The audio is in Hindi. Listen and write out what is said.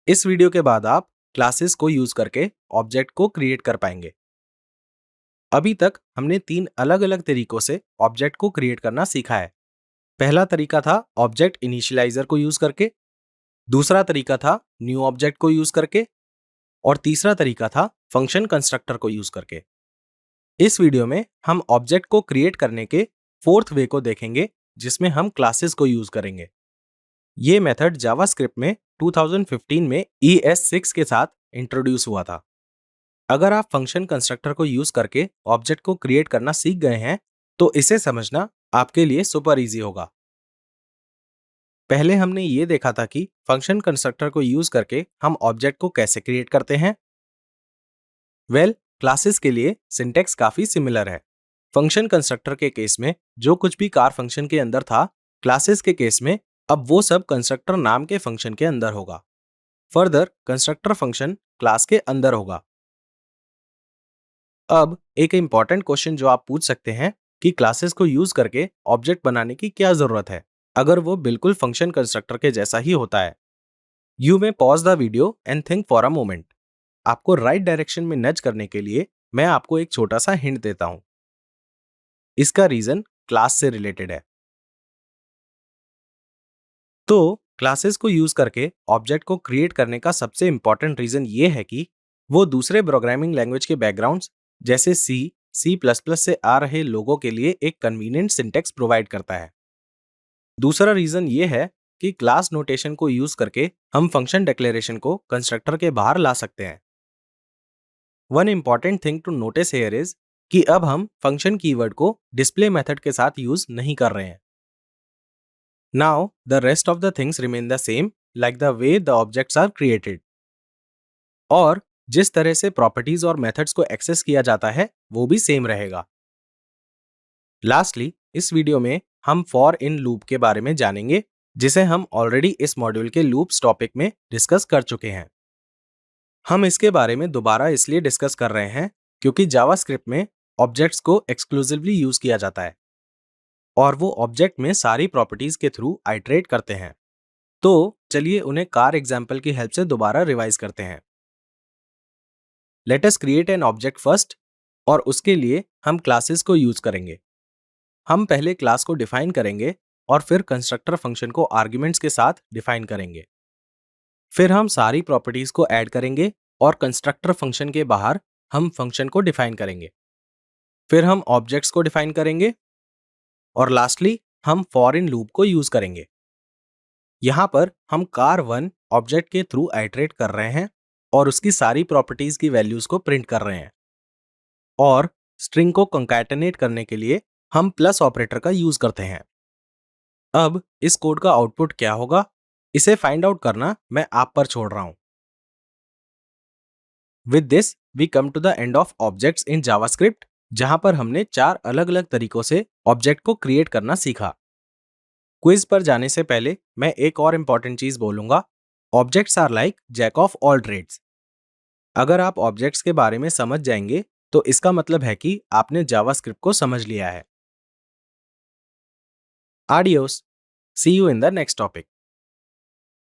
इस वीडियो के बाद आप क्लासेस को यूज करके ऑब्जेक्ट को क्रिएट कर पाएंगे। अभी तक हमने 3 अलग-अलग तरीकों से ऑब्जेक्ट को क्रिएट करना सीखा है। पहला तरीका था ऑब्जेक्ट इनिशियलाइजर को यूज करके, दूसरा तरीका था न्यू ऑब्जेक्ट को यूज करके और तीसरा तरीका था फंक्शन कंस्ट्रक्टर को यूज करके। इस वीडियो में हम ऑब्जेक्ट को क्रिएट करने के फोर्थ वे को देखेंगे, जिसमें हम क्लासेस को यूज करेंगे। ये मेथड जावास्क्रिप्ट में 2015 में ES6 के साथ इंट्रोड्यूस हुआ था। अगर आप फंक्शन कंस्ट्रक्टर को यूज करके ऑब्जेक्ट को क्रिएट करना सीख गए हैं, तो इसे समझना आपके लिए सुपर इजी होगा। पहले हमने ये देखा था कि फंक्शन कंस्ट्रक्टर को यूज करके हम ऑब्जेक्ट को कैसे क्रिएट करते हैं। क्लासेस के लिए सिंटैक्स काफी सिमिलर है। फंक्शन कंस्ट्रक्टर के केस में जो कुछ भी कार फंक्शन के अंदर था, क्लासेस के केस में अब वो सब कंस्ट्रक्टर नाम के फंक्शन के अंदर होगा। फर्दर कंस्ट्रक्टर फंक्शन क्लास के अंदर होगा। अब एक इंपॉर्टेंट क्वेश्चन जो आप पूछ सकते हैं कि क्लासेस को यूज करके ऑब्जेक्ट बनाने की क्या जरूरत है, अगर वो बिल्कुल फंक्शन कंस्ट्रक्टर के जैसा ही होता है। You may pause the video and think for a moment. आपको राइट डायरेक्शन में नज करने के लिए मैं आपको एक छोटा सा हिंट देता हूं। इसका रीजन क्लास से रिलेटेड है। तो क्लासेस को यूज करके ऑब्जेक्ट को क्रिएट करने का सबसे इंपॉर्टेंट रीजन ये है कि वो दूसरे प्रोग्रामिंग लैंग्वेज के बैकग्राउंड्स जैसे C++ से आ रहे लोगों के लिए एक कन्वीनियंट सिंटैक्स प्रोवाइड करता है। दूसरा रीजन ये है कि क्लास नोटेशन को यूज करके हम फंक्शन डिक्लेरेशन को कंस्ट्रक्टर के बाहर ला सकते हैं। One important thing to notice here is कि अब हम फंक्शन कीवर्ड को डिस्प्ले मेथड के साथ यूज नहीं कर रहे हैं। Now, the rest of the things remain the same, like the way the objects are created. और जिस तरह से प्रॉपर्टीज और मेथड्स को एक्सेस किया जाता है, वो भी सेम रहेगा। लास्टली, इस वीडियो में हम फॉर इन लूप के बारे में जानेंगे, जिसे हम ऑलरेडी इस मॉड्यूल के लूप्स टॉपिक में डिस्कस कर चुके हैं। हम इसके बारे में दोबारा इसलिए डिस्कस कर रहे हैं क्योंकि जावास्क्रिप्ट में ऑब्जेक्ट्स को एक्सक्लूसिवली यूज किया जाता है और वो ऑब्जेक्ट में सारी प्रॉपर्टीज के थ्रू आइटरेट करते हैं। तो चलिए उन्हें कार एग्जाम्पल की हेल्प से दोबारा रिवाइज करते हैं। Let us create an object first, और उसके लिए हम क्लासेस को यूज करेंगे। हम पहले क्लास को डिफाइन करेंगे और फिर कंस्ट्रक्टर फंक्शन को आर्ग्यूमेंट्स के साथ डिफाइन करेंगे। फिर हम सारी प्रॉपर्टीज को ऐड करेंगे और कंस्ट्रक्टर फंक्शन के बाहर हम फंक्शन को डिफाइन करेंगे। फिर हम ऑब्जेक्ट्स को डिफाइन करेंगे और लास्टली हम फॉर इन लूप को यूज करेंगे। यहाँ पर हम car1 ऑब्जेक्ट के थ्रू आइटरेट कर रहे हैं और उसकी सारी प्रॉपर्टीज की वैल्यूज को प्रिंट कर रहे हैं। और स्ट्रिंग को कंकैटिनेट करने के लिए हम प्लस ऑपरेटर का यूज करते हैं। अब इस कोड का आउटपुट क्या होगा, इसे फाइंड आउट करना मैं आप पर छोड़ रहा हूं। With this we come to the end of objects in JavaScript, जहां पर हमने 4 अलग-अलग तरीकों से ऑब्जेक्ट को क्रिएट करना सीखा। क्विज पर जाने से पहले मैं एक और इंपॉर्टेंट चीज बोलूंगा। Objects are like jack of all trades. अगर आप ऑब्जेक्ट्स के बारे में समझ जाएंगे तो इसका मतलब है कि आपने जावास्क्रिप्ट को समझ लिया है। Adios. See you in the next topic.